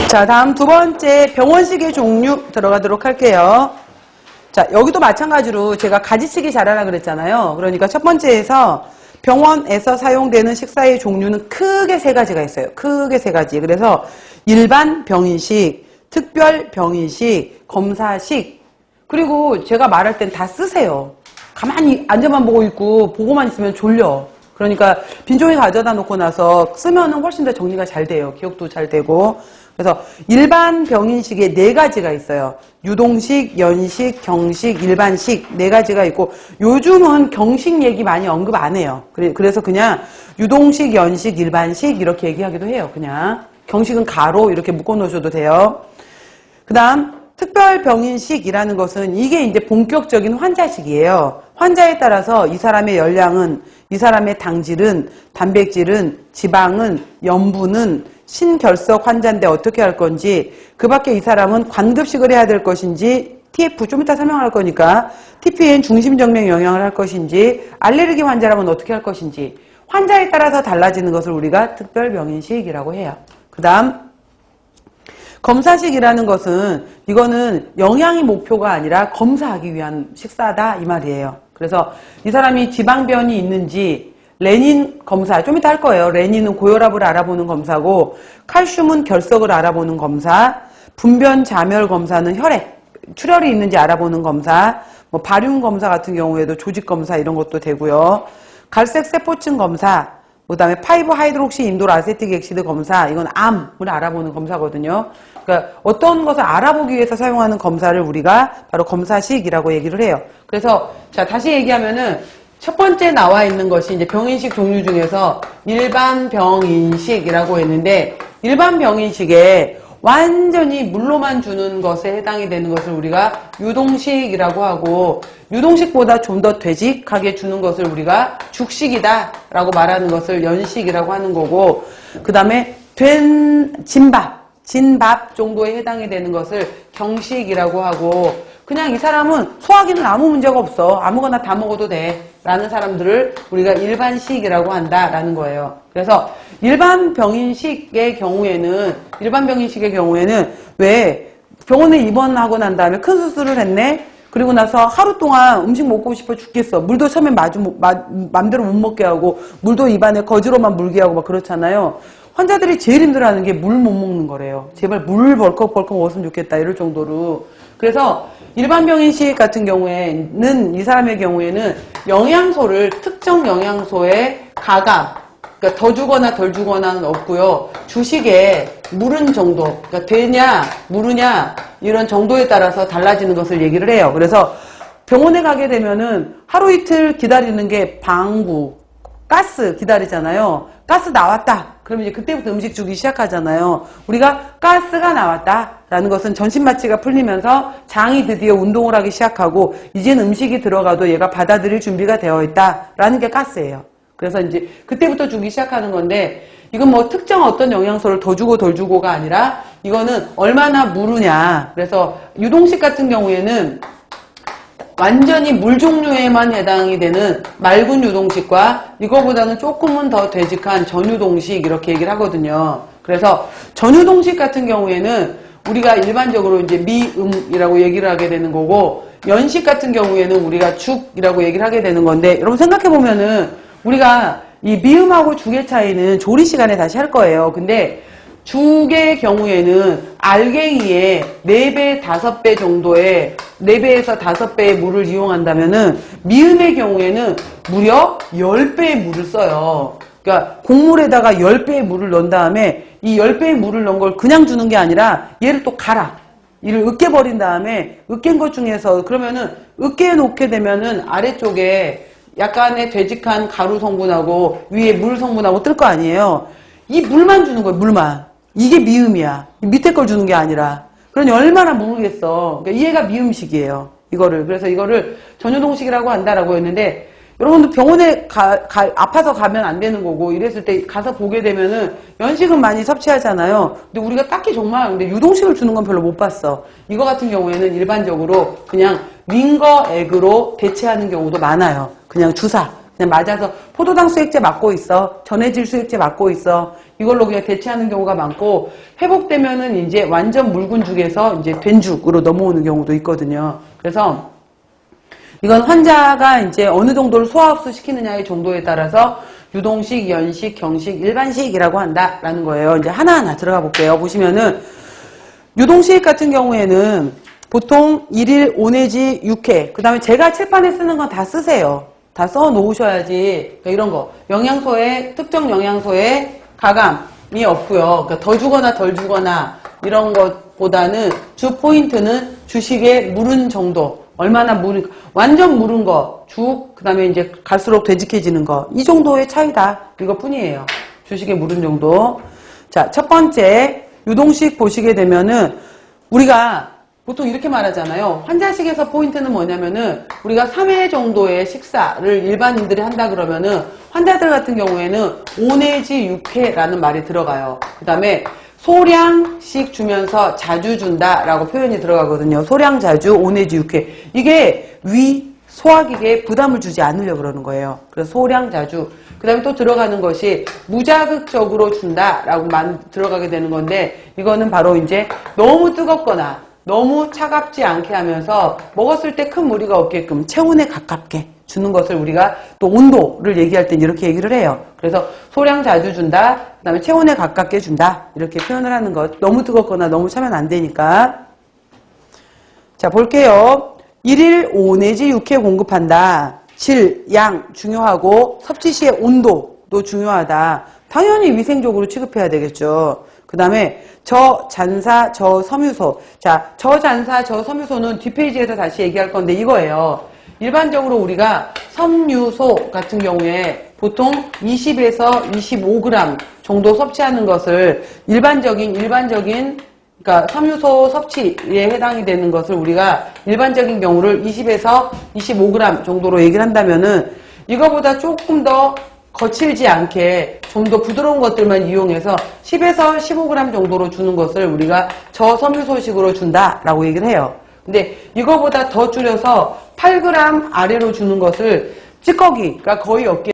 자, 다음 두 번째 병원식의 종류 들어가도록 할게요. 자, 여기도 마찬가지로 제가 가지치기 잘하라 그랬잖아요. 그러니까 첫 번째에서 병원에서 사용되는 식사의 종류는 크게 세 가지가 있어요. 크게 세 가지. 그래서 일반 병인식, 특별 병인식, 검사식. 그리고 제가 말할 땐 다 쓰세요. 가만히 앉아만 보고 있고 보고만 있으면 졸려. 그러니까 빈종이 가져다 놓고 나서 쓰면은 훨씬 더 정리가 잘 돼요. 기억도 잘 되고. 그래서 일반 병인식에 네 가지가 있어요. 유동식, 연식, 경식, 일반식 네 가지가 있고 요즘은 경식 얘기 많이 언급 안 해요. 그래서 그냥 유동식, 연식, 일반식 이렇게 얘기하기도 해요. 그냥 경식은 가로 이렇게 묶어 놓으셔도 돼요. 그 다음 특별병인식이라는 것은 이게 이제 본격적인 환자식이에요. 환자에 따라서 이 사람의 열량은, 이 사람의 당질은, 단백질은, 지방은, 염분은 신결석 환자인데 어떻게 할 건지, 그 밖에 이 사람은 관급식을 해야 될 것인지, TF 좀 이따 설명할 거니까, TPN 중심정맥 영양을 할 것인지, 알레르기 환자라면 어떻게 할 것인지, 환자에 따라서 달라지는 것을 우리가 특별병인식이라고 해요. 그 다음 검사식이라는 것은 이거는 영양이 목표가 아니라 검사하기 위한 식사다 이 말이에요. 그래서 이 사람이 지방변이 있는지 레닌 검사 좀 이따 할 거예요. 레닌은 고혈압을 알아보는 검사고 칼슘은 결석을 알아보는 검사, 분변 자멸 검사는 혈액 출혈이 있는지 알아보는 검사, 뭐 바륨 검사 같은 경우에도 조직 검사 이런 것도 되고요. 갈색 세포층 검사, 그 다음에 5하이드록시 인돌 아세틱 엑시드 검사, 이건 암을 알아보는 검사거든요. 그러니까 어떤 것을 알아보기 위해서 사용하는 검사를 우리가 바로 검사식이라고 얘기를 해요. 그래서 자 다시 얘기하면은 첫 번째 나와 있는 것이 이제 병인식 종류 중에서 일반 병인식이라고 했는데 일반 병인식에 완전히 물로만 주는 것에 해당이 되는 것을 우리가 유동식이라고 하고 유동식보다 좀 더 되직하게 주는 것을 우리가 죽식이다 라고 말하는 것을 연식이라고 하는 거고 그 다음에 된 진밥 정도에 해당이 되는 것을 경식이라고 하고 그냥 이 사람은 소화기는 아무 문제가 없어 아무거나 다 먹어도 돼 라는 사람들을 우리가 일반식이라고 한다라는 거예요. 그래서 일반 병인식의 경우에는 왜 병원에 입원하고 난 다음에 큰 수술을 했네. 그리고 나서 하루 동안 음식 먹고 싶어 죽겠어. 물도 처음에 맘대로 못 먹게 하고 물도 입안에 거즈로만 물게 하고 막 그렇잖아요. 환자들이 제일 힘들어하는 게 물 못 먹는 거래요. 제발 물 벌컥벌컥 먹었으면 좋겠다 이럴 정도로. 그래서 일반 병인식 같은 경우에는 이 사람의 경우에는 영양소를 특정 영양소의 가감 그러니까 더 주거나 덜 주거나는 없고요. 주식에 무른 정도 그러니까 되냐 무르냐 이런 정도에 따라서 달라지는 것을 얘기를 해요. 그래서 병원에 가게 되면은 하루 이틀 기다리는 게 방구 가스 기다리잖아요. 가스 나왔다. 그러면 이제 그때부터 음식 주기 시작하잖아요. 우리가 가스가 나왔다라는 것은 전신마취가 풀리면서 장이 드디어 운동을 하기 시작하고 이제는 음식이 들어가도 얘가 받아들일 준비가 되어 있다라는 게 가스예요. 그래서 이제 그때부터 주기 시작하는 건데 이건 뭐 특정 어떤 영양소를 더 주고 덜 주고가 아니라 이거는 얼마나 무르냐. 그래서 유동식 같은 경우에는 완전히 물 종류에만 해당이 되는 맑은 유동식과 이거보다는 조금은 더 되직한 전유동식 이렇게 얘기를 하거든요. 그래서 전유동식 같은 경우에는 우리가 일반적으로 이제 미음이라고 얘기를 하게 되는 거고 연식 같은 경우에는 우리가 죽이라고 얘기를 하게 되는 건데 여러분 생각해 보면은 우리가 이 미음하고 죽의 차이는 조리 시간에 다시 할 거예요. 근데 죽의 경우에는 알갱이에 4배, 5배 정도의 4배에서 5배의 물을 이용한다면은 미음의 경우에는 무려 10배의 물을 써요. 그러니까 곡물에다가 10배의 물을 넣은 다음에 이 10배의 물을 넣은 걸 그냥 주는 게 아니라 얘를 또 갈아. 이를 으깨버린 다음에 으깬 것 중에서 그러면은 으깨 놓게 되면은 아래쪽에 약간의 되직한 가루 성분하고 위에 물 성분하고 뜰 거 아니에요. 이 물만 주는 거예요. 물만. 이게 미음이야. 밑에 걸 주는 게 아니라. 그러니 얼마나 모르겠어. 그러니까 얘가 미음식이에요. 이거를. 그래서 이거를 전유동식이라고 한다라고 했는데 여러분들 병원에 아파서 가면 안 되는 거고 이랬을 때 가서 보게 되면은 연식은 많이 섭취하잖아요. 근데 우리가 딱히 정말 근데 유동식을 주는 건 별로 못 봤어. 이거 같은 경우에는 일반적으로 그냥 링거액으로 대체하는 경우도 많아요. 그냥 주사. 그냥 맞아서 포도당 수액제 맞고 있어. 전해질 수액제 맞고 있어. 이걸로 그냥 대체하는 경우가 많고, 회복되면은 이제 완전 묽은 죽에서 이제 된 죽으로 넘어오는 경우도 있거든요. 그래서 이건 환자가 이제 어느 정도를 소화흡수 시키느냐의 정도에 따라서 유동식, 연식, 경식, 일반식이라고 한다라는 거예요. 이제 하나하나 들어가 볼게요. 보시면은 유동식 같은 경우에는 보통 1일 5 내지 6회, 그 다음에 제가 칠판에 쓰는 건 다 쓰세요. 다 써 놓으셔야지. 그러니까 이런 거 영양소에, 특정 영양소에 가감이 없고요. 그러니까 더 주거나 덜 주거나 이런 것보다는 주 포인트는 주식의 무른 정도, 얼마나 무른, 완전 무른 거, 죽, 그 다음에 이제 갈수록 되직해지는 거, 이 정도의 차이다. 이것뿐이에요. 주식의 무른 정도. 자, 첫 번째, 유동식 보시게 되면은, 우리가 보통 이렇게 말하잖아요. 환자식에서 포인트는 뭐냐면은, 우리가 3회 정도의 식사를 일반인들이 한다 그러면은, 환자들 같은 경우에는 5 내지 6회라는 말이 들어가요. 그 다음에, 소량씩 주면서 자주 준다라고 표현이 들어가거든요. 소량 자주 5 내지 6회. 이게 소화기계에 부담을 주지 않으려고 그러는 거예요. 그래서 소량 자주. 그 다음에 또 들어가는 것이 무자극적으로 준다라고 들어가게 되는 건데, 이거는 바로 이제 너무 뜨겁거나 너무 차갑지 않게 하면서 먹었을 때 큰 무리가 없게끔 체온에 가깝게 주는 것을 우리가 또 온도를 얘기할 땐 이렇게 얘기를 해요. 그래서 소량 자주 준다, 그 다음에 체온에 가깝게 준다, 이렇게 표현을 하는 것. 너무 뜨겁거나 너무 차면 안 되니까. 자, 볼게요. 1일 5 내지 6회 공급한다. 질, 양 중요하고 섭취 시의 온도도 중요하다. 당연히 위생적으로 취급해야 되겠죠. 그 다음에 저잔사, 저섬유소. 자, 저잔사, 저섬유소는 뒷페이지에서 다시 얘기할 건데 이거예요. 일반적으로 우리가 섬유소 같은 경우에 보통 20에서 25g 정도 섭취하는 것을 일반적인 그러니까 섬유소 섭취에 해당이 되는 것을 우리가 일반적인 경우를 20에서 25g 정도로 얘기를 한다면은 이거보다 조금 더 거칠지 않게 좀 더 부드러운 것들만 이용해서 10에서 15g 정도로 주는 것을 우리가 저섬유소식으로 준다라고 얘기를 해요. 근데 이거보다 더 줄여서 8g 아래로 주는 것을 찌꺼기가 거의 없게